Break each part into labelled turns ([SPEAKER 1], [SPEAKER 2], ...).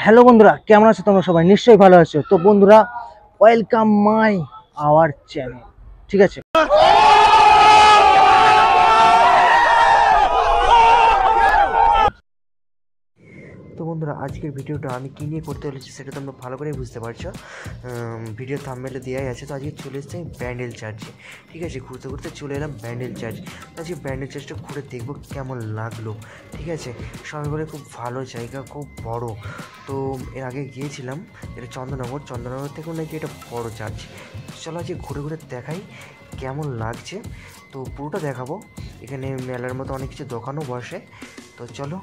[SPEAKER 1] Hello বন্ধুরা, কেমন আছো তোমরা? সবাই নিশ্চয়ই ভালো আছো। তো বন্ধুরা, ওয়েলকাম মাই আওয়ার চ্যানেল। ঠিক আছে, তো বন্ধুরা আজকের ভিডিওটা আমি কী নিয়ে করতে চলেছি সেটা তোমরা ভালো করেই বুঝতে পারছো। ভিডিও থাম্বনেলে দেওয়াই আছে। তো আজকে চলে এসেছি ব্যান্ডেল চার্চে। ঠিক আছে, ঘুরতে ঘুরতে চলে এলাম ব্যান্ডেল চার্চ। তো আজকে ব্যান্ডেল চার্চটা ঘুরে দেখবো কেমন লাগলো। ঠিক আছে, সবাই বলে খুব ভালো জায়গা, খুব বড়। তো এর আগে গিয়েছিলাম, এটা চন্দননগর থেকেও নাকি এটা বড় চার্চ। চলো আজকে ঘুরে ঘুরে দেখাই কেমন লাগছে। তো পুরোটা দেখাবো। এখানে মেলার মতো অনেক কিছু দোকানও বসে। তো চলো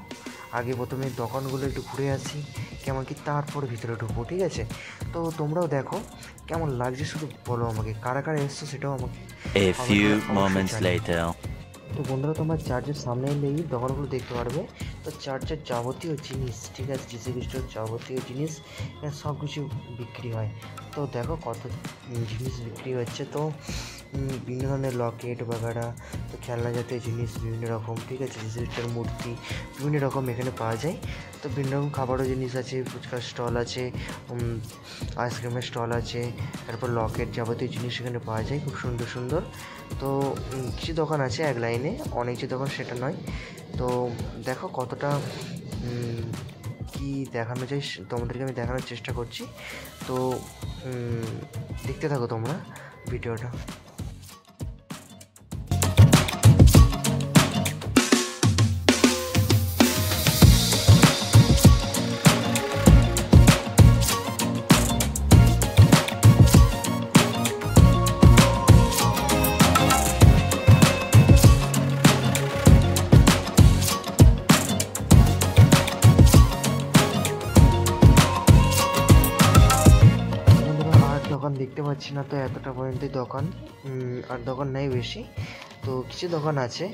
[SPEAKER 1] আগে প্রথমে দোকানগুলো একটু ঘুরে আসি কেমন কি, তারপরে ভিতরে ঢুকবো। ঠিক আছে, তো তোমরাও দেখো কেমন লাগছে, শুধু বলো আমাকে কারা কারা এসছো সেটাও আমাকে। তো বন্ধুরা, তোমার চার্চের সামনে এলেই দোকানগুলো দেখতে পারবে। তো চার্চের যাবতীয় জিনিস, ঠিক আছে, যিশু খ্রিস্টের যাবতীয় জিনিস সব কিছু বিক্রি হয়। তো দেখো কত জিনিস বিক্রি হচ্ছে। তো বিভিন্ন ধরনের লকেট বাগারা, তো খেলনা জাতীয় জিনিস বিভিন্ন রকম। ঠিক আছে, যিশু খ্রিস্টের মূর্তি বিভিন্ন রকম এখানে পাওয়া যায়। তো বিভিন্ন রকম খাবারও জিনিস আছে, ফুচকার স্টল আছে, আইসক্রিমের স্টল আছে, তারপর লকেট যাবতীয় জিনিস এখানে পাওয়া যায় খুব সুন্দর সুন্দর। তো কিছু দোকান আছে এক লাইনে, অনেক যে দোকান সেটা নয়। তো দেখো কতটা কি দেখানো যায় তোমাদেরকে আমি দেখানোর চেষ্টা করছি। তো দেখতে থাকো তোমরা ভিডিওটা। দোকান দেখতে পাচ্ছি না, তো এতটা পর্যন্তই দোকান, আর দোকান নেই বেশি। তো কিছু দোকান আছে।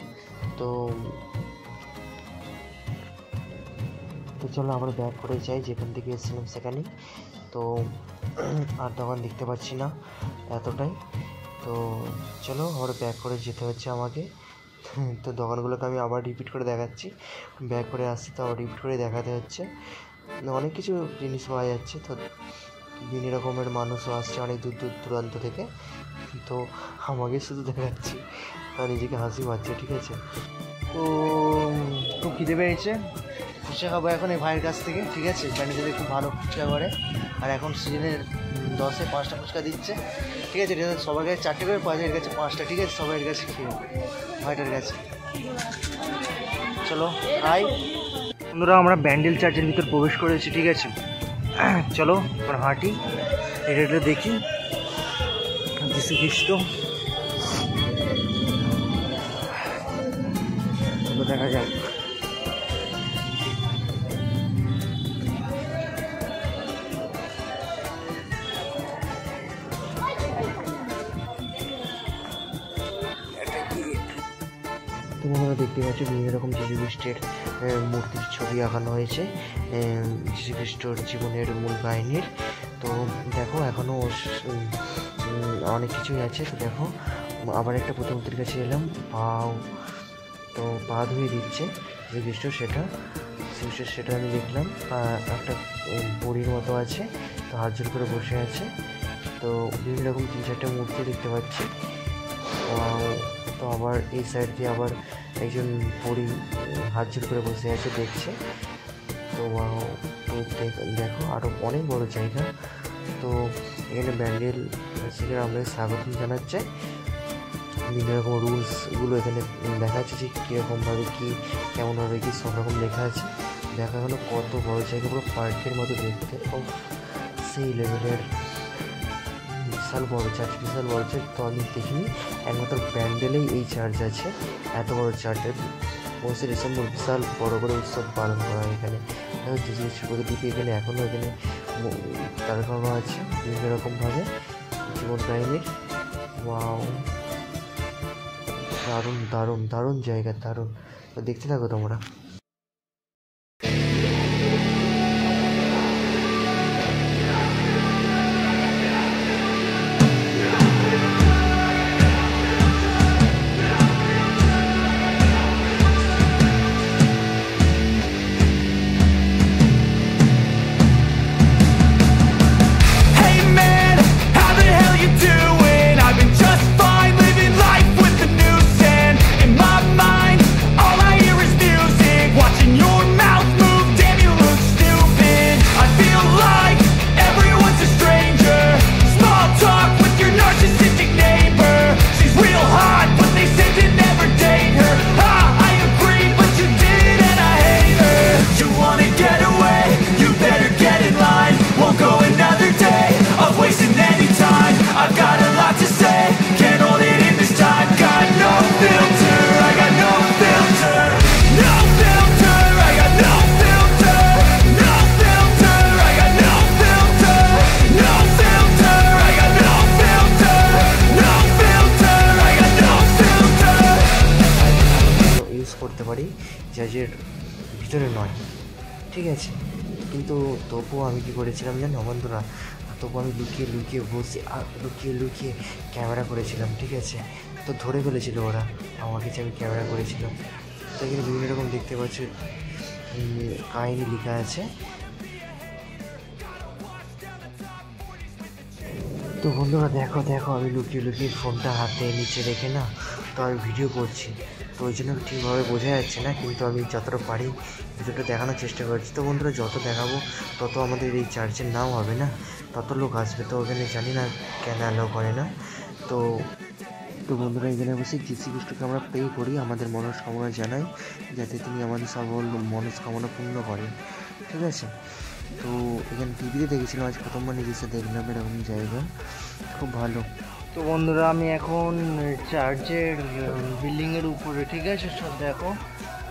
[SPEAKER 1] তো তো চলো আমরা ব্যাক করে যাই, যেখান থেকে এসেছিলাম সেখানেই। তো আর দোকান দেখতে পাচ্ছি না, এতটাই। তো চলো আবার ব্যাক করে যেতে হচ্ছে আমাকে। তো দোকানগুলোকে আমি আবার রিপিট করে দেখাচ্ছি, ব্যাক করে আসছি তো আবার রিপিট করে দেখাতে হচ্ছে। অনেক কিছু জিনিস পাওয়া যাচ্ছে। তো বিভিন্ন রকমের মানুষও আসছে অনেক দূর দূরান্ত থেকে। তো আমাকে শুধু দেখাচ্ছি, আর নিজেকে হাসি পাচ্ছে। ঠিক আছে, তো খুব খিদে পেয়েছে, ফুচকা খাবো এখন এই ভাইয়ের কাছ থেকে। ঠিক আছে, ব্যান্ডেলে খুব ভালো ফুচকা করে, আর এখন সিজনের 10-এ 5টা ফুচকা দিচ্ছে। ঠিক আছে, এটা সবার কাছে 4টে করে পাওয়া যায়, এর কাছে 5টা। ঠিক আছে, সবাই এর কাছে খেয়ে ভাইটার কাছে। চলো হাই বন্ধুরা, আমরা ব্যান্ডেল চার্চের ভিতর প্রবেশ করেছি। ঠিক আছে, চলো এবার হাঁটি, এটা দেখি যিশু খ্রিস্ট দেখা যাক। তোমরা দেখতে পাচ্ছ বিভিন্ন রকম যিশু খ্রিস্টের মূর্তির ছবি আঁকানো হয়েছে, যিশু খ্রিস্টর জীবনের মূল কাহিনীর। তো দেখো এখনও অনেক কিছুই আছে। তো দেখো আবার একটা প্রতিমূর্তির কাছে এলাম, তো পা ধুয়ে দিচ্ছে যিশু খ্রিস্ট, সেটা আমি দেখলাম। একটা বুড়ির মতো আছে, তো হাত জোর করে বসে আছে। তো বিভিন্ন রকম 3-4টে মূর্তি দেখতে পাচ্ছি। তো আবার এই সাইড দিয়ে আবার একজন বুড়ি হাত জোর করে বসে আছে, দেখছে। তো দেখো আরও অনেক বড় জায়গা। তো এখানে ব্যান্ডেল সেখানে আমাদের স্বাগতম জানাচ্ছে। বিভিন্ন রকম রুলসগুলো এখানে দেখা যাচ্ছে যে কীরকমভাবে কী কেমনভাবে কী সব রকম লেখা আছে। দেখা গেলো কত বড় জায়গা, পুরো পার্কের মতো দেখতে, সেই লেভেলের বিশাল বড় চার্চ। তো আমি দেখিনি, একমাত্র ব্যান্ডেলেই এই চার্চ আছে। এত বড় চার্চের 25শে ডিসেম্বর বিশাল বড় করে উৎসব পালন করা হয় এখানে। যিশু প্রতিটি এখানে এখনও এখানে তারকানো আছে বিভিন্ন রকমভাবে জীবন কাহিনীর। ওয়াও, দারুণ দারুণ দারুণ জায়গা, দারুণ। তো দেখতে থাকো তোমরা। চার্জের ভিতরে নয়, ঠিক আছে। কিন্তু তবুও আমি কী করেছিলাম জানো বন্ধুরা, তবু আমি লুকিয়ে লুকিয়ে বসে আর লুকিয়ে লুকিয়ে ক্যামেরা করেছিলাম, ঠিক আছে। তো ধরে ফেলেছিল ওরা আমার কাছে আমি ক্যামেরা করেছিলাম। তো এখানে বিভিন্ন রকম দেখতে পাচ্ছ কাহিনি লেখা আছে। তো বন্ধুরা দেখো দেখো আমি লুকিয়ে লুকিয়ে ফোনটা হাতে নিচে রেখে না তো আমি ভিডিও করছি। তো ওই জন্য ঠিকভাবে বোঝা যাচ্ছে না, কিন্তু আমি যতটা পারি ভিডিওটা দেখানোর চেষ্টা করছি। তো বন্ধুরা যত দেখাবো তত আমাদের এই চার্জের নাম হবে না, তত লোক আসবে। তো ওখানে জানি না কেন অ্যালাউ করে না। তো তো বন্ধুরা এখানে বসে যীশু খ্রিস্টকে আমরা প্রে করি, আমাদের মনস্কামনা জানাই যাতে তিনি আমাদের সকল মনস্কামনা পূর্ণ করেন, ঠিক আছে। তো এখানে টিভিতে দেখেছিলাম, আজ প্রথমবার নিজের দেখলাম এরকম জায়গা, খুব ভালো।
[SPEAKER 2] তো বন্ধুরা আমি এখন চার্চের বিল্ডিংয়ের উপরে, ঠিক আছে। সব দেখো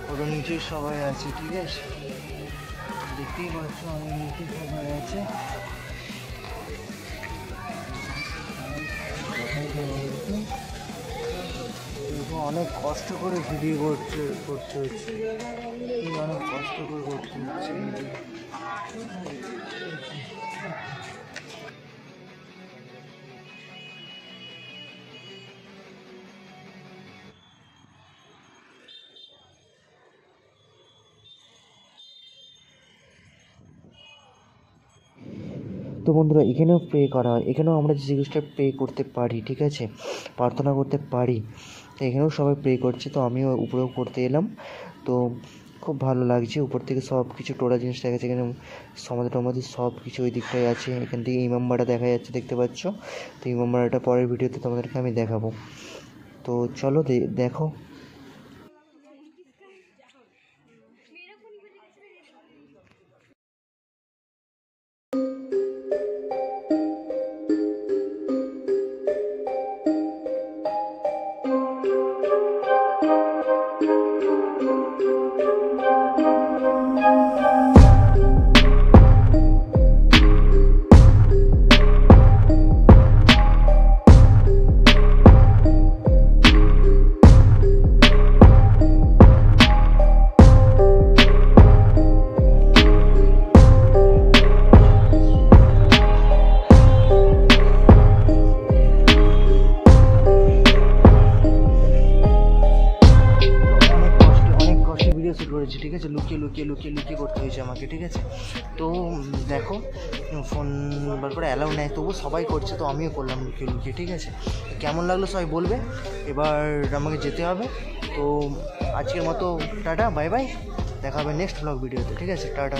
[SPEAKER 2] ওটা নিচে সবাই আছে, ঠিক আছে, দেখতেই পাচ্ছ আমি নিচে সবাই আছে। অনেক কষ্ট করে ভিডিও করতে হচ্ছে, অনেক কষ্ট করে করতে হচ্ছে।
[SPEAKER 1] তো বন্ধুরা এখানেও প্রে করা হয়, এখানেও আমরা যীশু খ্রিস্টের প্রে করতে পারি, ঠিক আছে, প্রার্থনা করতে পারি। তো এখানেও সবাই প্রে করছে, তো আমিও উপরেও করতে এলাম। তো খুব ভালো লাগছে, উপর থেকে সব কিছু টোরা জিনিস দেখা যাচ্ছে, এখানে সমাধি টমাধি সব কিছু ওই দিকটায় আছে। এখান থেকে ইমামবাড়া দেখা যাচ্ছে, দেখতে পাচ্ছ। তো ইমামবাড়াটা পরের ভিডিওতে তোমাদেরকে আমি দেখাবো। তো চলো দেখো।
[SPEAKER 2] করেছি, ঠিক আছে, লুকিয়ে লুকিয়ে লুকিয়ে লুকিয়ে করতে হয়েছে আমাকে, ঠিক আছে। তো দেখো ফোন বার করে অ্যালাউ নেয়, তবু সবাই করছে, তো আমিও করলাম লুকিয়ে লুকিয়ে, ঠিক আছে। কেমন লাগলো সবাই বলবে। এবার আমাকে যেতে হবে। তো আজকের মতো টাটা, বাই বাই, দেখা হবে নেক্সট ব্লগ ভিডিওতে, ঠিক আছে, টাটা।